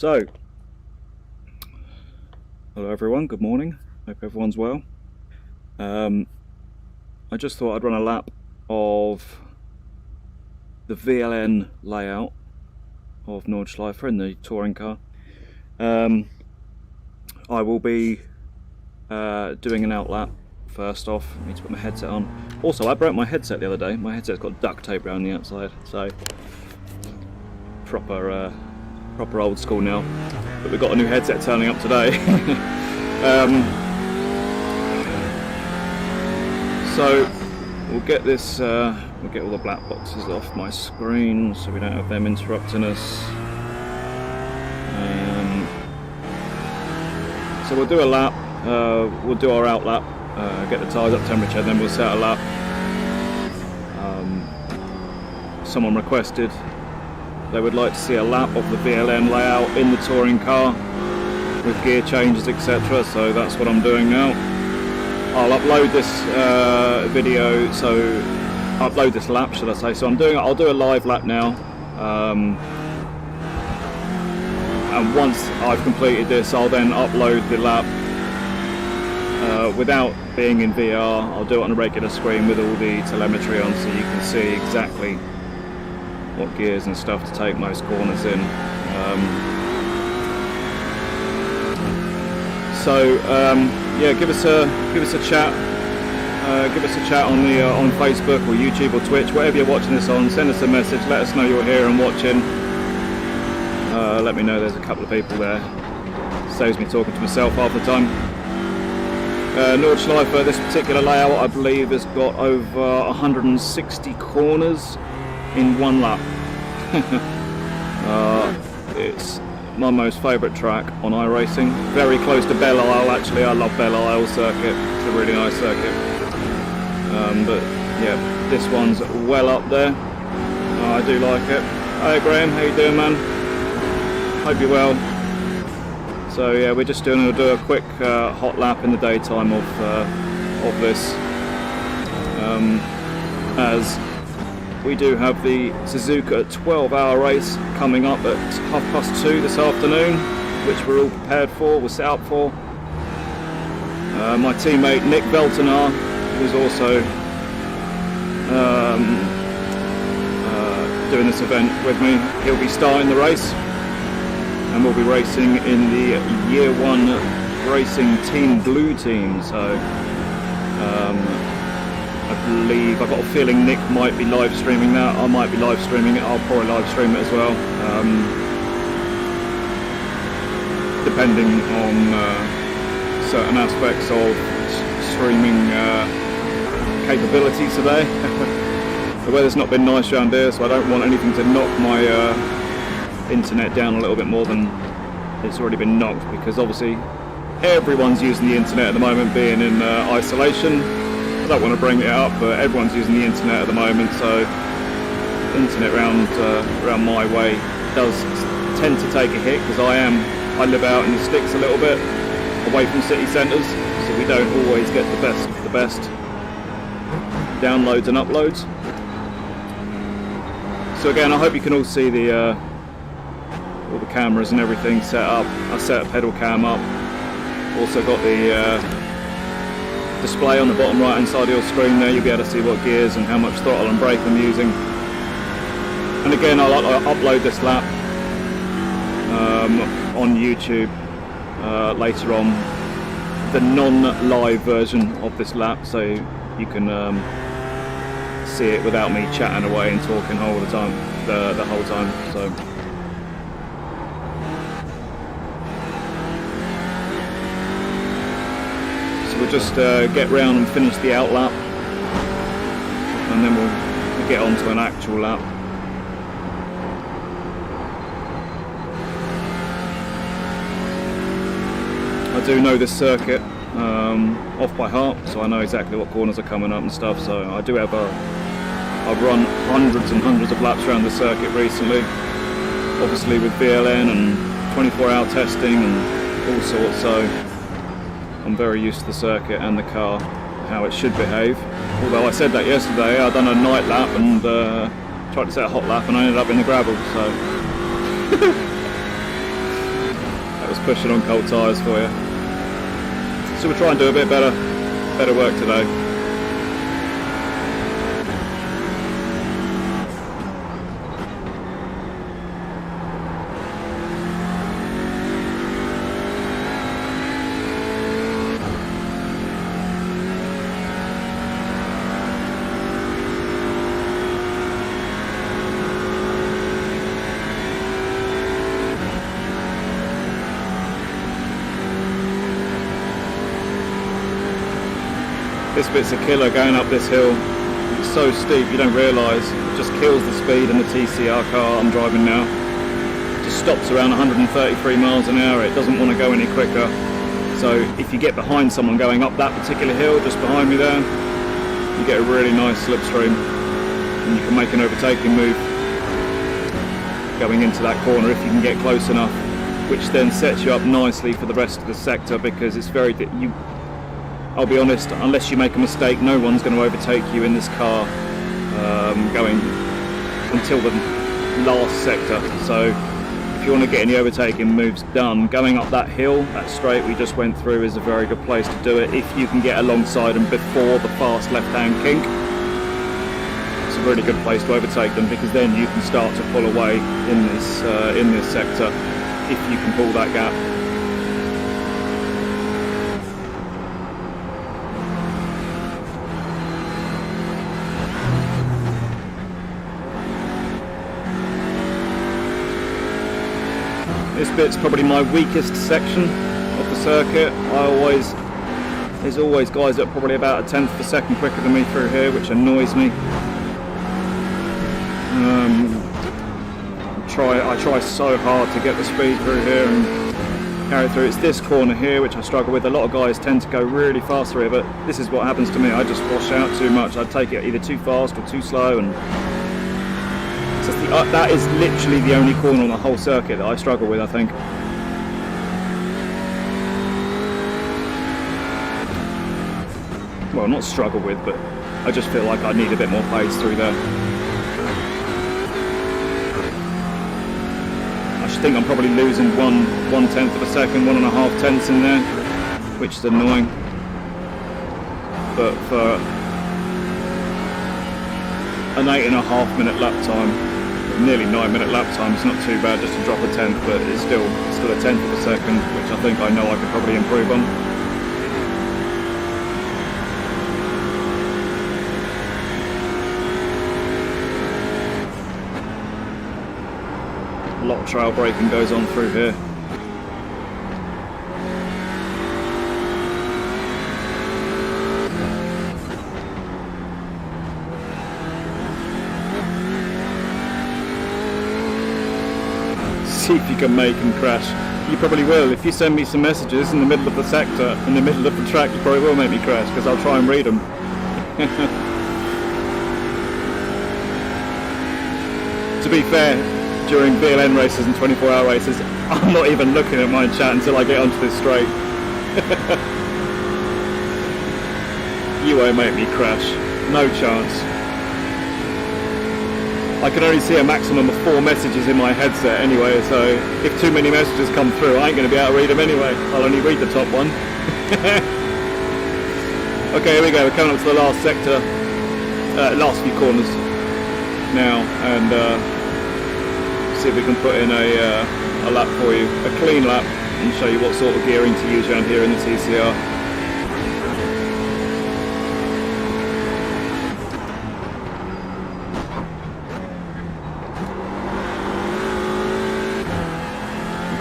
So, hello everyone, good morning, hope everyone's well. I just thought I'd run a lap of the VLN layout of Nordschleifer in the touring car. I will be doing an out lap first off. I need to put my headset on. Also, I broke my headset the other day. My headset's got duct tape around the outside, so proper old school now. But we've got a new headset turning up today. So we'll get this. We'll get all the black boxes off my screen so we don't have them interrupting us. So we'll do a lap. We'll do our out lap. Get the tyres up temperature, then we'll set a lap. Someone requested they would like to see a lap of the VLN layout in the touring car with gear changes, etc. So that's what I'm doing now. I'll upload this video, so upload this lap, should I say? So I'll do a live lap now, and once I've completed this, I'll then upload the lap without being in VR. I'll do it on a regular screen with all the telemetry on, so you can see exactly what gears and stuff to take most corners in. Yeah, give us a chat. Give us a chat on the on Facebook or YouTube or Twitch, whatever you're watching this on. Send us a message. Let us know you're here and watching. Let me know there's a couple of people there. Saves me talking to myself half the time. Nordschleifer, this particular layout, I believe, has got over 160 corners in one lap. It's my most favourite track on iRacing. Very close to Belle Isle, actually. I love Belle Isle circuit. It's a really nice circuit. But yeah, this one's well up there. I do like it. Hey Graham, how you doing, man? Hope you're well. So yeah, we're just going to do a quick hot lap in the daytime of this, as we do have the Suzuka 12-hour race coming up at 2:30 this afternoon, which we're all prepared for, we're set up for. My teammate Nick Veltenar, who's also doing this event with me, he'll be starting the race. And we'll be racing in the Year 1 Racing Team Blue team. So I believe, I've got a feeling Nick might be live streaming that. I might be live streaming it. I'll probably live stream it as well, depending on certain aspects of streaming capability today. The weather's not been nice around here, so I don't want anything to knock my internet down a little bit more than it's already been knocked, because obviously everyone's using the internet at the moment, being in isolation. I don't want to bring it up, but everyone's using the internet at the moment, so internet around my way does tend to take a hit, because I live out in the sticks a little bit away from city centres, so we don't always get the best downloads and uploads. So again, I hope you can all see all the cameras and everything set up. I set a pedal cam up. Also got the display on the bottom right hand side of your screen there. You'll be able to see what gears and how much throttle and brake I'm using. And again, I'll upload this lap on YouTube later on, the non-live version of this lap, so you can see it without me chatting away and talking all the time, the whole time. So we'll just get round and finish the out lap, and then we'll get on to an actual lap. I do know this circuit off by heart, so I know exactly what corners are coming up and stuff. So I do have I've run hundreds and hundreds of laps around the circuit recently, obviously with VLN and 24-hour testing and all sorts. So I'm very used to the circuit and the car, how it should behave. Although I said that yesterday, I done a night lap and tried to set a hot lap and I ended up in the gravel. So pushing on cold tyres for you. So we'll try and do a bit better work today. This bit's a killer going up this hill. It's so steep you don't realise. It just kills the speed in the TCR car I'm driving now. It just stops around 133 miles an hour. It doesn't want to go any quicker. So if you get behind someone going up that particular hill, just behind me there, you get a really nice slipstream. And you can make an overtaking move going into that corner if you can get close enough, which then sets you up nicely for the rest of the sector, because it's very... I'll be honest, unless you make a mistake, no one's going to overtake you in this car going until the last sector. So if you want to get any overtaking moves done, going up that hill, that straight we just went through, is a very good place to do it if you can get alongside them before the fast left-hand kink. It's a really good place to overtake them, because then you can start to pull away in this sector if you can pull that gap. This bit's probably my weakest section of the circuit. There's always guys that are probably about a tenth of a second quicker than me through here, which annoys me. I try so hard to get the speed through here and carry through. It's this corner here which I struggle with. A lot of guys tend to go really fast through it, but this is what happens to me. I just wash out too much. I take it either too fast or too slow, and that is literally the only corner on the whole circuit that I struggle with, I think. Well, not struggle with, but I just feel like I need a bit more pace through there. I should think I'm probably losing one tenth of a second, 1.5 tenths in there, which is annoying. But for an 8.5 minute lap time, nearly 9 minute lap time, it's not too bad just to drop a tenth, but it's still a tenth of a second, which I think I know I could probably improve on. A lot of trail braking goes on through here. See if you can make him crash. You probably will. If you send me some messages in the middle of the sector, in the middle of the track, you probably will make me crash, because I'll try and read them. To be fair, during VLN races and 24-hour races, I'm not even looking at my chat until I get onto this straight. You won't make me crash. No chance. I can only see a maximum of 4 messages in my headset anyway, so if too many messages come through, I ain't going to be able to read them anyway. I'll only read the top one. Okay, here we go. We're coming up to the last sector, last few corners now, and see if we can put in a lap for you, a clean lap, and show you what sort of gearing to use around here in the TCR.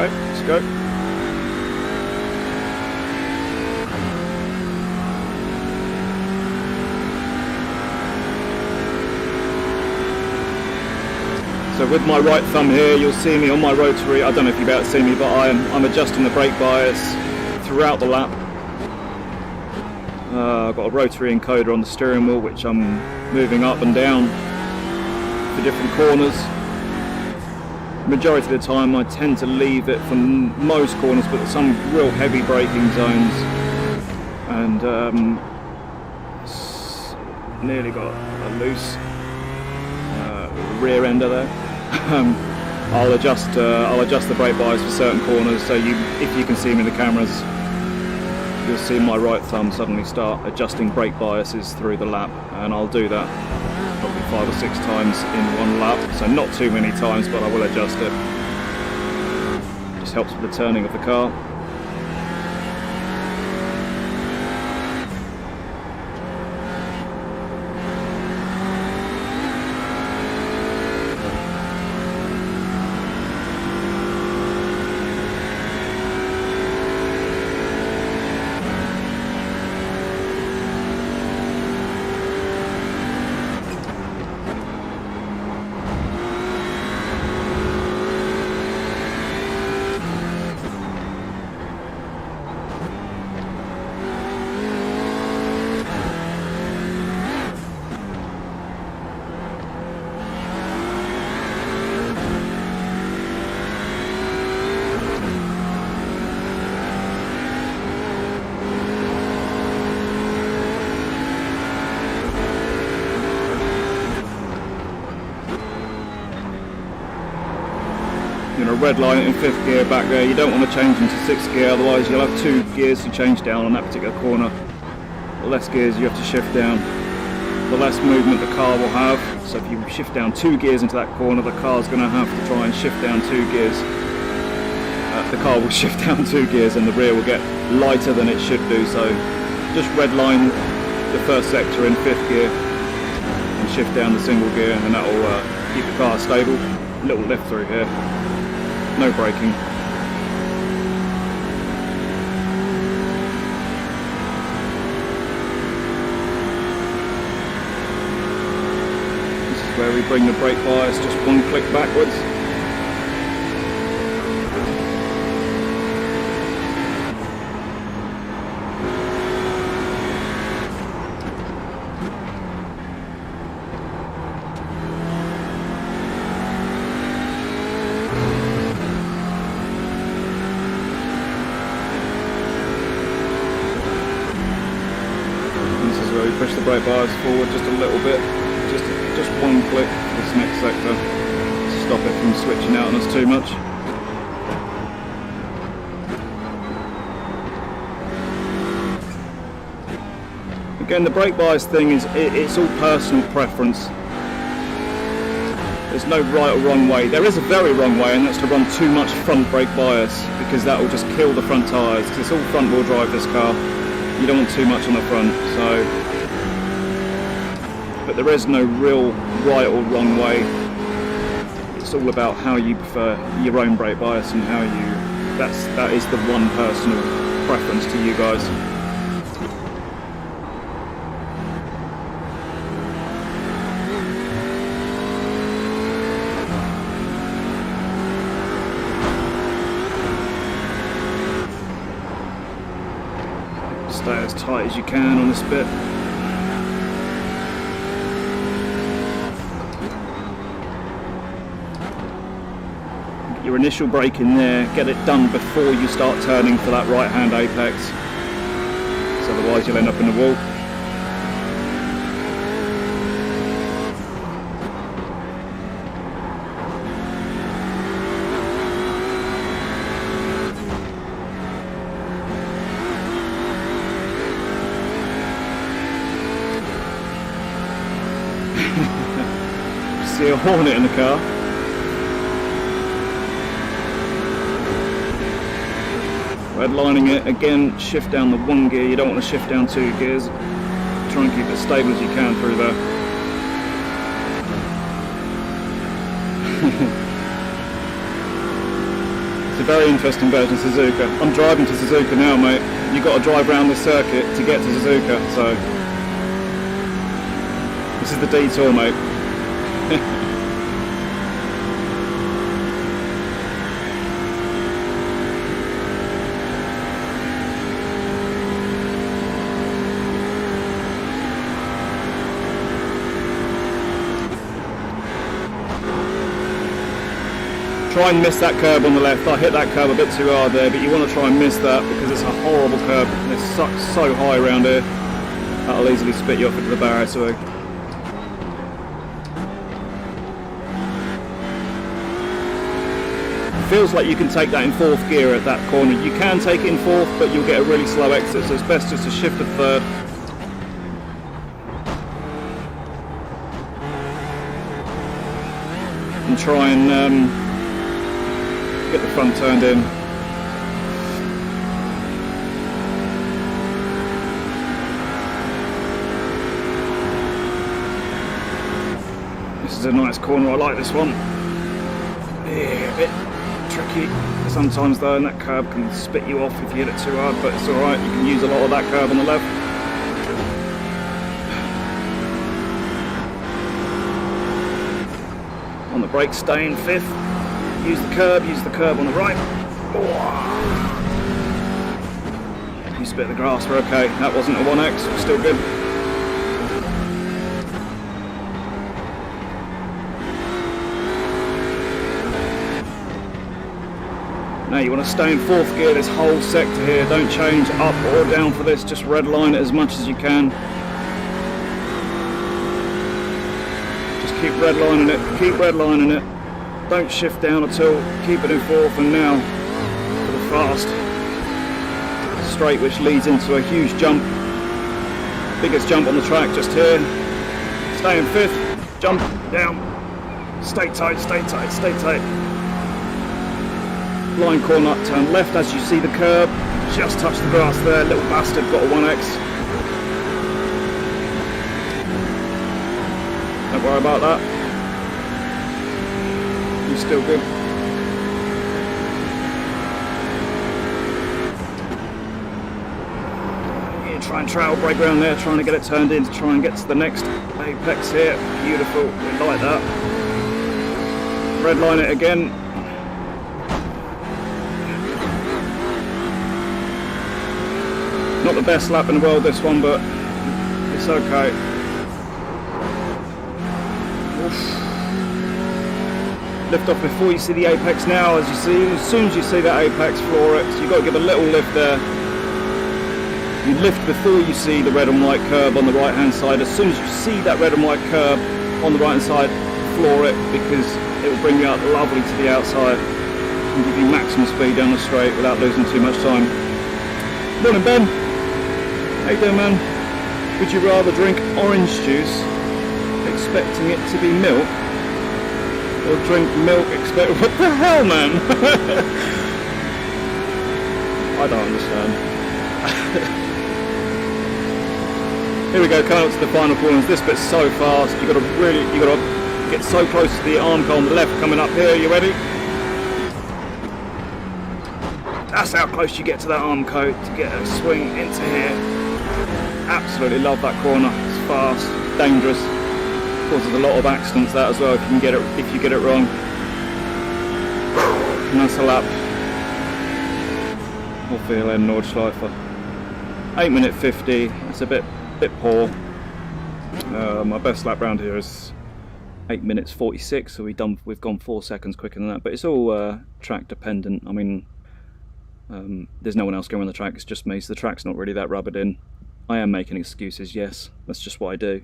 Okay, let's go. So with my right thumb here, you'll see me on my rotary. I don't know if you'll be able to see me, but I'm adjusting the brake bias throughout the lap. I've got a rotary encoder on the steering wheel, which I'm moving up and down for different corners. Majority of the time I tend to leave it for most corners, but some real heavy braking zones, and nearly got a loose rear ender there. I'll adjust the brake bias for certain corners, so if you can see me in the cameras, you'll see my right thumb suddenly start adjusting brake biases through the lap, and I'll do that probably 5 or 6 times in one lap, so not too many times, but I will adjust it. Just helps with the turning of the car. Red line in 5th gear back there. You don't want to change into 6th gear, otherwise you'll have 2 gears to change down on that particular corner. The less gears you have to shift down, the less movement the car will have. So if you shift down 2 gears into that corner, the car's going to have to try and shift down 2 gears. The car will shift down 2 gears and the rear will get lighter than it should do. So just red line the first sector in 5th gear and shift down the single gear, and that will keep the car stable. Little lift through here. No braking. This is where we bring the brake bias just 1 click backwards. Push the brake bias forward just a little bit, just 1 click this next sector to stop it from switching out on us too much. Again, the brake bias thing it's all personal preference. There's no right or wrong way. There is a very wrong way, and that's to run too much front brake bias, because that will just kill the front tyres, because it's all front wheel drive, this car. You don't want too much on the front, so. But there is no real right or wrong way. It's all about how you prefer your own brake bias and how that is the one personal preference to you guys. Stay as tight as you can on this bit. Your initial brake in there, get it done before you start turning for that right hand apex, so otherwise you'll end up in the wall. See a Hornet in the car. Redlining it, again, shift down the 1 gear. You don't want to shift down 2 gears. Try and keep it as stable as you can through there. It's a very interesting version of Suzuka. I'm driving to Suzuka now, mate. You've got to drive around the circuit to get to Suzuka, so this is the detour, mate. Try and miss that curb on the left. I hit that curb a bit too hard there, but you want to try and miss that because it's a horrible curb. It's so high around here. That'll easily spit you off into the barrier. So feels like you can take that in 4th gear at that corner. You can take it in 4th, but you'll get a really slow exit, so it's best just to shift to 3rd. And try and get the front turned in. This is a nice corner, I like this one. Yeah, a bit tricky sometimes though, and that curb can spit you off if you hit it too hard, but it's alright, you can use a lot of that curb on the left. On the brake, stay in 5th. Use the curb on the right. Use a bit of the grass, we're okay. That wasn't a 1X, we're still good. Now you want to stay in 4th gear this whole sector here, don't change up or down for this, just redline it as much as you can. Just keep redlining it, don't shift down at all, keep it in 4th, and now for the fast straight which leads into a huge jump, biggest jump on the track just here. Stay in 5th, jump down, stay tight. Line corner, turn left as you see the curb, just touch the grass there, little bastard, got a 1X. Don't worry about that, you're still good. Yeah, try and trail brake around there, trying to get it turned in to try and get to the next apex here, beautiful, we like that. Redline it again. Not the best lap in the world this one, but it's okay. Oof. Lift off before you see the apex now, as soon as you see that apex, floor it. So you've got to give a little lift there. You lift before you see the red and white curb on the right hand side. As soon as you see that red and white curb on the right hand side, floor it, because it will bring you out lovely to the outside and give you maximum speed down the straight without losing too much time. Morning, Ben. How you doing, man? Would you rather drink orange juice expecting it to be milk, or drink milk expect... What the hell, man? I don't understand. Here we go, coming up to the final corners. This bit's so fast. You got to get so close to the arm car on the left coming up here. You ready? That's how close you get to that arm coat to get a swing into here. Absolutely love that corner. It's fast, dangerous. Causes a lot of accidents that as well if you get it wrong. And that's a lap. Or VLN Nordschleife. 8:50. It's a bit poor. My best lap round here is 8:46. So we've gone 4 seconds quicker than that. But it's all track dependent. I mean. There's no one else going on the track, it's just me, so the track's not really that rubbered in. I am making excuses, yes, that's just what I do.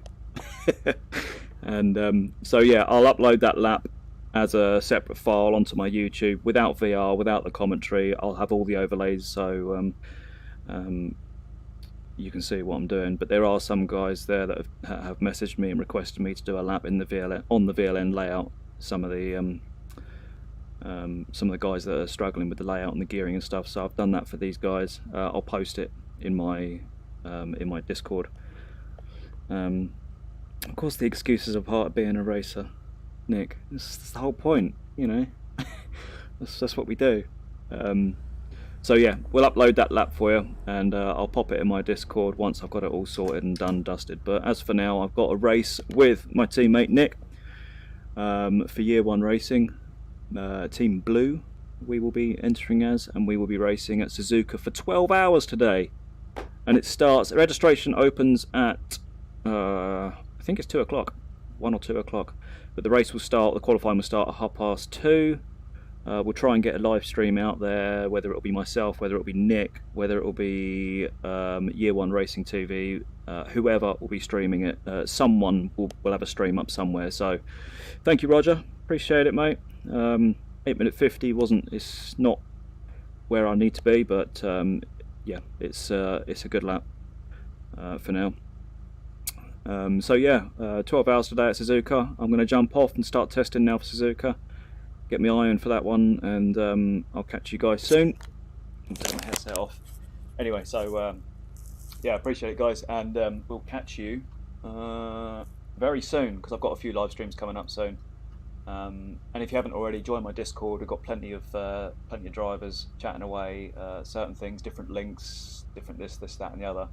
And so yeah, I'll upload that lap as a separate file onto my YouTube without VR, without the commentary. I'll have all the overlays so you can see what I'm doing. But there are some guys there that have messaged me and requested me to do a lap in the VLN, on the VLN layout. Some of the guys that are struggling with the layout and the gearing and stuff, so I've done that for these guys. I'll post it in my Discord. Of course the excuses are part of being a racer, Nick. That's the whole point, you know. that's what we do. So yeah, we'll upload that lap for you, and I'll pop it in my Discord once I've got it all sorted and dusted. But as for now, I've got a race with my teammate Nick for Year 1 Racing. Team Blue we will be entering as, and we will be racing at Suzuka for 12 hours today, and it starts, registration opens at I think it's 2 o'clock, 1 or 2 o'clock, but the race will start, the qualifying will start at 2:30. We'll try and get a live stream out there, whether it'll be myself, whether it'll be Nick, whether it'll be Year 1 Racing TV, whoever will be streaming it. Someone will have a stream up somewhere, so thank you Roger, appreciate it mate. 8-minute 50 it's not where I need to be, but yeah, it's a good lap for now. So yeah, 12 hours today at Suzuka. I'm going to jump off and start testing now for Suzuka. Get my eye on for that one, and I'll catch you guys soon. I'll take my headset off. Anyway, so yeah, appreciate it, guys, and we'll catch you very soon, because I've got a few live streams coming up soon. And if you haven't already, join my Discord. We've got plenty of drivers chatting away, certain things, different links, different this, that, and the other.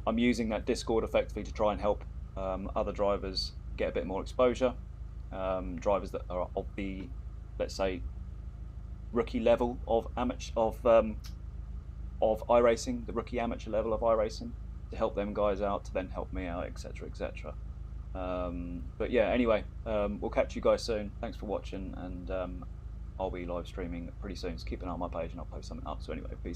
I'm using that Discord effectively to try and help other drivers get a bit more exposure. Drivers that are of the, let's say, rookie level of iRacing, the rookie amateur level of iRacing, to help them guys out, to then help me out, etc., etc. But yeah, anyway, we'll catch you guys soon. Thanks for watching, and I'll be live streaming pretty soon, so keep an eye on my page and I'll post something up. So anyway, peace.